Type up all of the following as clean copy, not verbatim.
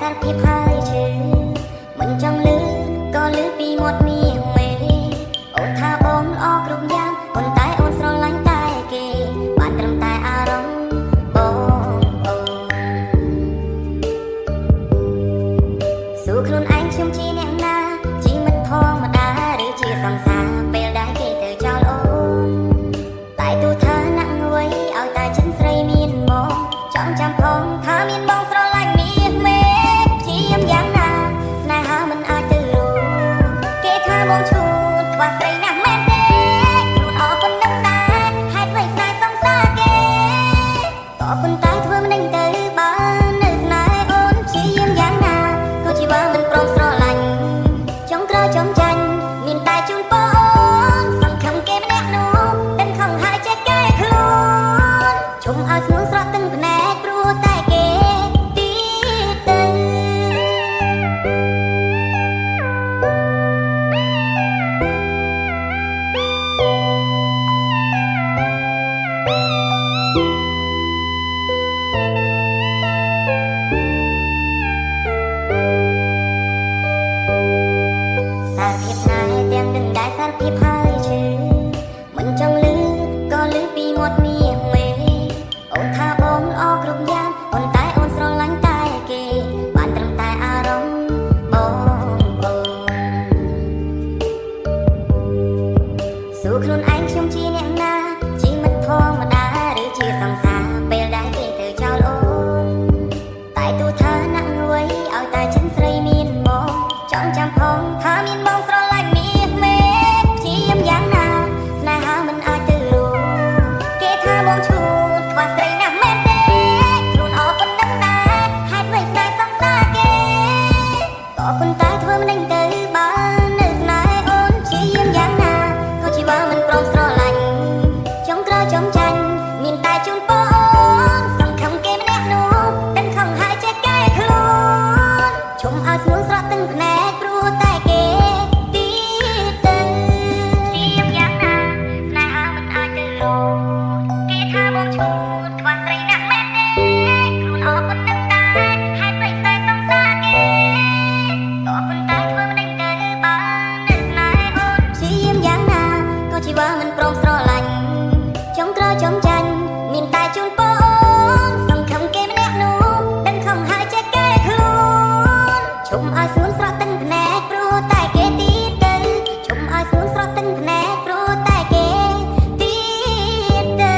សារភាពហើយឈឺមិនចង់លឺក៏លឺពីមាត់មាសមេអូនថាបងល្អគ្រប់យ៉ាងប៉ុន្តែអូនស្រឡាញ់តែគេបានត្រឹមតែអារម្មណ៍បងអូនសួរខ្លួនឯងខ្ញុំជាអ្នកណាជាមិត្តធម្មតាឬជាសង្សារពេលដែលគេទៅចោលអូនតែទូថាណាក់អ្វីឲ្យតែចិនស្រីមានមកចង់ចាំផងថាមានបងស្រឡាញ់មាសមេជាយ៉ាងណាស្នេហាមិនអាចទៅរួគេថាបងឈួតខ្វះស្រីណាស់មែនទេខ្លួនអរប៉ុណ្ណឹងដែរហេតុអ្វីស្នេហ៍សង្សារគេក៏ប៉ុន្តែធ្វើមិនដឹងទៅបាននៅស្នេហ៍អូនជាយ៉ាងណាក៏ជីវិតមិនព្រមស្រឡាញ់ចង់ក្រោយចង់ចាញ់មានតែជូនបងសង្ឃឹមគេម្នាក់នោះដឹងខំហើយចេះកែខ្លួនជុំឲ្យស្នួនស្រក់ទឹកភ្នែកព្រោះតែគេទៀតទៅសារភាពស្នេហ៍ទាំងដឹងដែរសារភាពហើយឈឺមិនចង់លឺក៏លឺពីមាត់មាសមេអូនថាបងល្អគ្រប់យ៉ាងប៉ុន្តែអូនស្រឡាញ់តែគេបានត្រឹមតែអារម្មណ៍បងអូនសួរខ្លួនឯងខ្ញុំជាអ្នកណាជាមិត្តធម្មតាឬជាសង្សារពេលដែលគេទៅចោលអូនតែទូថាណាក់អ្វីឲ្យតែចិនស្រីមានមកចង់ចាំផងថាមានបងស្រឡាញ់មាសមេជាយ៉ាងណាស្នេហាមិនអាចទៅរួគេថាបងឈួតខ្វះស្រីណាស់មែនទេខ្លួនអរប៉ុណ្ណឹងដែរហេតុអ្វីស្នេហ៍សង្សារគេក៏ប៉ុន្តែធ្វើមិនដឹងទៅបាននៅស្នេហ៍អូនជាយ៉ាងណាក៏ជីវិតមិនព្រមស្រឡាញ់ចង់ក្រោយចង់ចាញ់មានតែជូនបងសង្ឃឹមគេម្នាក់នោះដឹងខំហើយចេះកែខ្លួនជុំឲ្យស្នួនស្រក់ទឹកភ្នែកព្រោះតែគេទៀតទៅជាយ៉ាងណាស្នេហាមិនអាចទៅរួគេថាបងឈួតខ្វះស្រីណាស់មែនទេខ្លួនអរប៉ុណ្ណឹងដែរហេតុអ្វីស្នេហ៍សង្សារគេក៏ប៉ុន្តែធ្វើមិនដឹងទៅបាននៅស្នេហ៍អូនជាយ៉ាងណាក៏ជីវិតមិនព្រមស្រឡាញ់ចង់ក្រោយចង់ចាញ់មានតែជូនបងសង្ឃឹមគេម្នាក់នោះដឹងខំហើយចេះកែខ្លួនជុំឲ្យស្នួនស្រក់ទឹកភ្នែកព្រោះតែគេទៀតទៅជុំឲ្យស្នួនស្រក់ទឹកភ្នែកព្រោះតែគេទៀតទៅ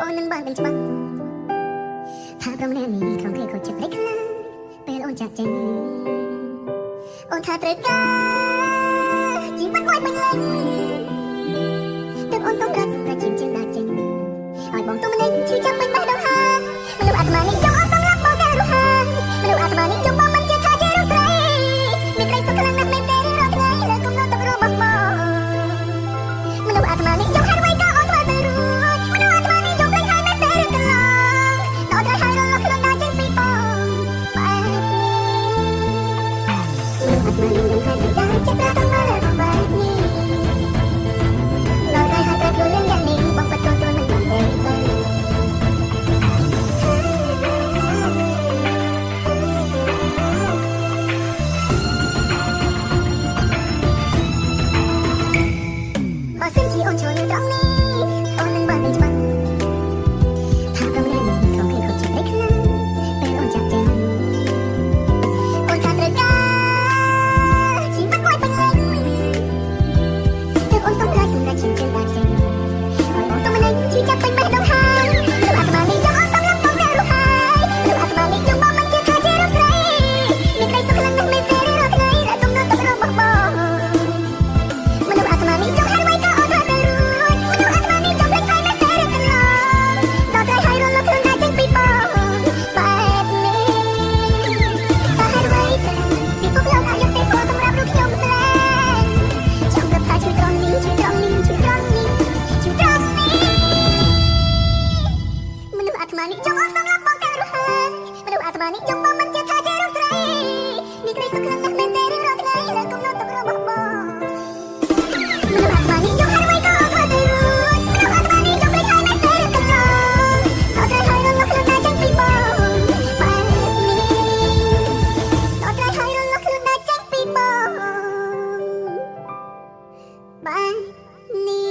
អូននឹងបានដឹងច្បាស់ថាប្រមណែនេះក្នុងគេខូចចិត្តលេចខ្លាំងពេលអូនចាក់ចេញអូនថាត្រូវការជីវិតមួយពេញលេញទើបអូនសម្រាប់ជីវិតជាដាច់ចេញឲ្យបងទុំនេះឈឺចាំពេញបេះដូងហាមនុស្សអាត្មានេះចង់អូនសម្រាប់បងតែរស់ហាមនុស្សអាត្មានេះចង់បងមិនជាថាជារូបស្រីមានក្តីសុខខ្លាំងណាស់មែនទេរាល់ថ្ងៃលើគុំនៅទឹករបស់បងមនុស្សអាត្មានេះចង់ហេតុអ្វីក៏អូនធ្វើទៅរួចមនុស្សអាត្មានេះចង់លេងហើយមែនទេរឿងកន្លងដល់ត្រូវហើយរលត់ខ្លួនដល់ចេញពីបងបែបនេះមនុស្សអាត្មានេះចង់ហេតុអ្វីចិត្តប្រាថ្នារបស់បែបនេះដល់ត្រូវហើយត្រូវខ្លួនលៀងនេះបងបាត់ខ្លួនមិនបានទេបើសិនជាអូនចូលនៅត្រង់នេះអូននឹងបានដឹងច្បាស់ថាប្រមណែនេះក្នុងគេខូចចិត្តលេចខ្លាំងពេលអូនចាក់ចេញអូនថាត្រូវការជីវិតមួយពេញលេញទើបអូនសម្រេចជាងដាច់ចេញឲ្យបងទុំនេះឈឺចាប់ពេញបេះដូងហើយលោកអាត្មានេះចង់អូនសម្រាប់បងតែរស់ហើយលោកអាត្មានេះចង់បងមិនជាថាជារូបស្រីមានក្តីសុខខ្លាំងណាស់មែនទេរាល់ថ្ងៃដែលទុំនៅទឹករបស់បងមនុស្សអាត្មានេះចង់ហេតុអ្វីក៏អូនធ្វើទៅរួចមនុស្សអាត្មានេះចង់លេងហើយមែនទេរឿងកន្លងដល់ត្រូវហើយរលត់ខ្លួនដែរចេញពីបងបែបនេះតើហេតុអ្វីទៅពិភពលោកអាចយកទេពណ៌សម្រាប់រូបខ្ញុំម្ល៉េះចង់រាប់ថាឈឺត្រង់នេះឈឺត្រង់នេះឈឺត្រង់នេះឈឺត្រង់នេះមនុស្សអាត្មានេះចង់អូនសម្រាប់បងតែរស់ហើយមនុស្សអាត្មានេះចង់បងមិនជាថាជារូបស្រីមានក្តីសុខខ្លាំងណាស់មែនទេរាល់ថ្ងៃលើគុំនៅទឹករបស់បងមនុស្សអាត្មានេះចង់ហេតុអ្វីក៏អូនធ្វើទៅរួចមនុស្សអាត្មានេះចង់លេងហើយមែនទេរឿងកន្លងដល់ត្រូវហើយរលត់ខ្លួនដែរចេញពីបងបែបនេះដល់ត្រូវហើយរលត់ខ្លួនដែរចេញពីបងបែបនេះ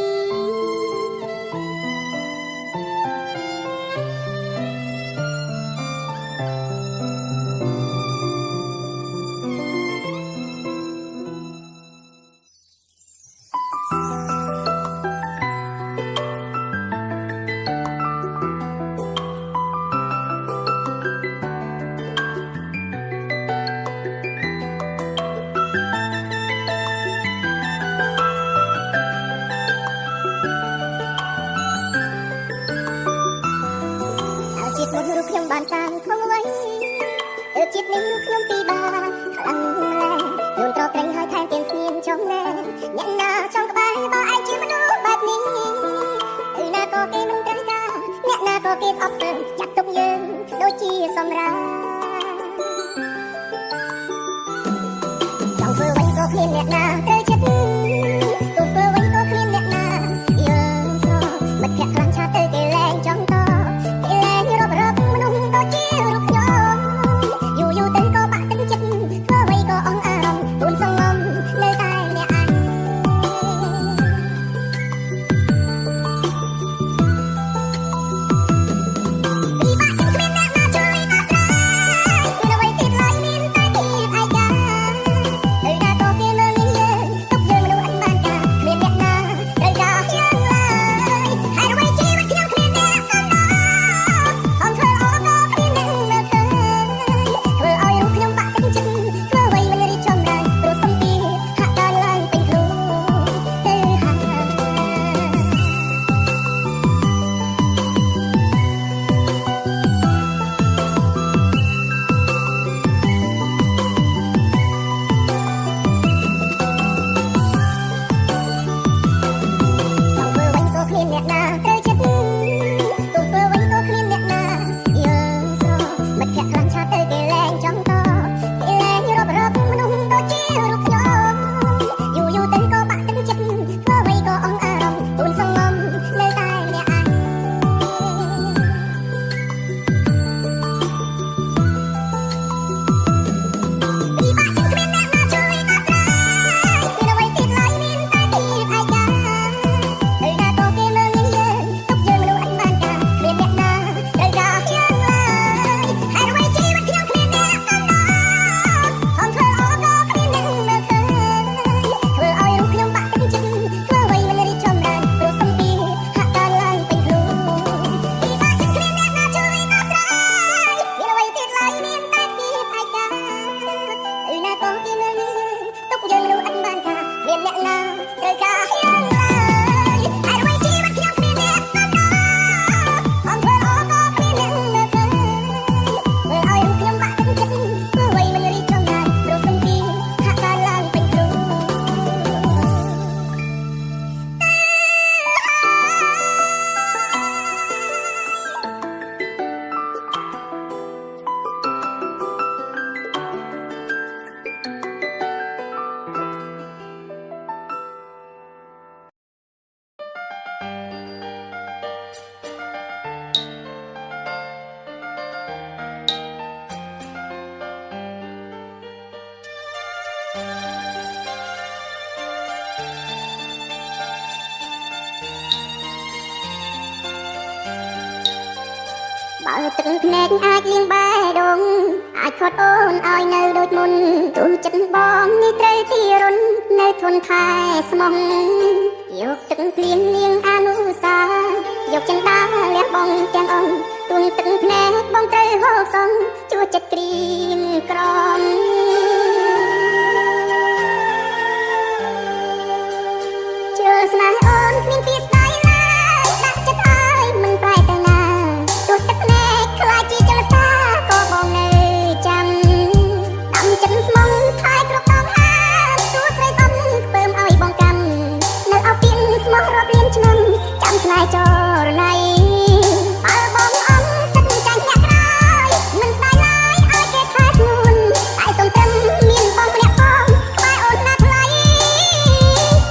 ជាតិមុនរូបខ្ញុំបានសាងក្នុងអ្វីទើបជាតិនេះរូបខ្ញុំពីបានខ្លាំងម្ល៉េះខ្លួនត្រត្រេងហើយថែមទាំងគ្មានចំណែអ្នកណាចង់ក្បែរបើឯងជាមនុស្សបែបនេះទៅណាក៏គេមិនត្រូវការអ្នកណាក៏គេស្អប់ទៅចាត់ទុកយើងដូចជាសម្រាចង់ធ្វើវិញក៏គ្មានអ្នកណាត្រូវចិត្តទោះធ្វើវិញក៏គ្មានអ្នកណាយើងស្រមិត្តភក្តិខ្លាំងឆាទៅគេលែងចង់តគេលែងរករកមនុស្សដូចជារូបខ្ញុំយូរយូរទៅក៏បាក់ទឹកចិត្តធ្វើអ្វីក៏អស់អារម្មណ៍ទូនសងំនៅតែអ្នកអញពីបាក់គ្មានអ្នកណាជួយដោះស្រាយមានអ្វីទៀតឡើយមានតែទីឯកាទៅណាក៏គេមើលយើង ទឹកភ្នែកអាចលៀងបេះដូងអាចខត់អូនឲ្យនៅដូចមុនទោះចិត្តបងនេះត្រូវទីរុននៅធន់ខែស្មុំយកទឹកភ្លៀងនាងអនុសាយកចិន្តាលះបងទាំងអង្គទួងទឹកភ្នែកបងត្រូវហូបសងជួចិត្តក្រៀមក្រំជឿស្នេហ៍អូនគ្មានពីស្ដាយឡើយដាក់ចិត្តឲ្យមិនប្រែទៅណាទោះទឹកភ្នែកខ្លាចជាចលសាក៏បងនៅចាំដាំចិត្តស្មងថែគ្រប់ដងហាទោះស្រីសំខ្ពើមឲ្យបងកាន់នៅអោពីនស្មោះរាប់លានឆ្នាំចាំស្នេហ៍ចរណៃបើបងអមសិតចាញ់អ្នកក្រោយមិនស្ដាយឡើយឲ្យគេថែស្ងួនតែសូមត្រឹមមានបងម្នាក់ផងក្បែរអូនណាថ្លៃ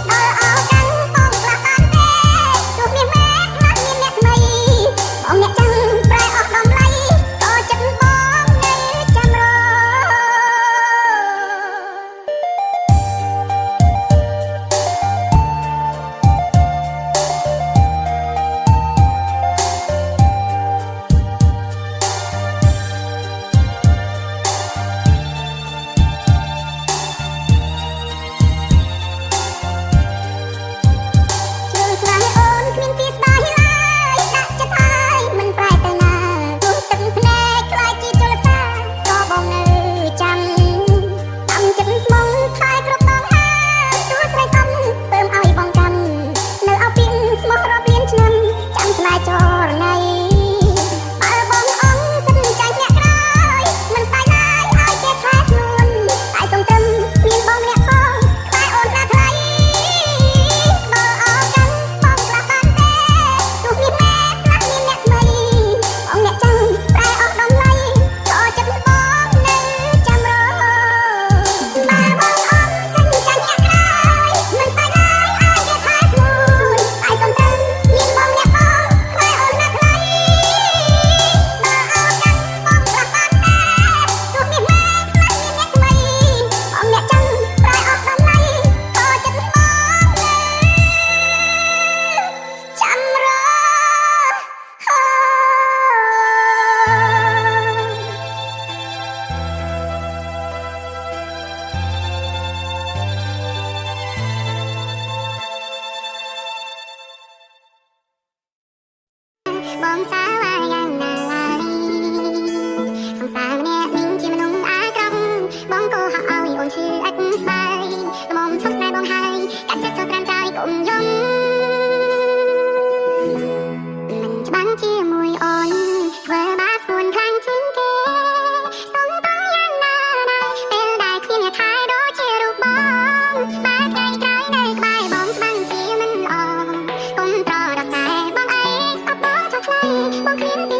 ដល់អោកាន់បងខ្លះបានទេទោះមានម៉ែខ្លះមានអ្នកថ្មីបងអ្នកចាំប្រែអស់ដំឡៃក៏ចិត្តបងនៅចាំរបងសាវាយ៉ាងណាឡើយសង្សារម្នាក់នេះជាមនុស្សអាក្រក់បងក៏ហៅឲ្យអូនឈឺឥតស្បែកល្មមឈប់ស្នេហ៍បងហើយកាត់ចិត្តចូលត្រាំកាយកុំយំមិនច្បាំងជាមួយអូនធ្វើបាបខ្លួនខ្លាំងជាងគេសុំបងយ៉ាងណាដែរពេលដែលគ្មានអ្នកថែដូចជារូបបងបែរថ្ងៃក្រោយនៅក្បែរបងច្បាំងជាមិនល្អកុំប្រដៅតែបងអីសពបងចុះថ្លៃបងគ្មាន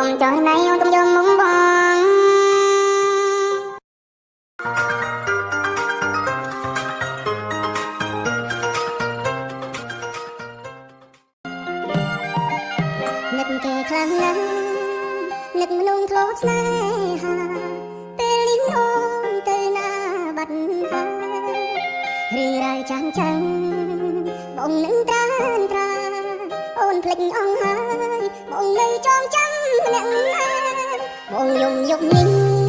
មចុះណៃអូនទុំយំមុំបងនឹកគេខ្លាំងណាស់នឹកមនុស្សធ្លាប់ស្នេហាពេលលីងអូនទៅណាបាត់ហើយរឿងរ៉ាវចាំចាំបងនឹងត្រានត្រាអូនភ្លេចអស់ហើយបងនៅចងចាំម្នាក់ណាបងយំនេះ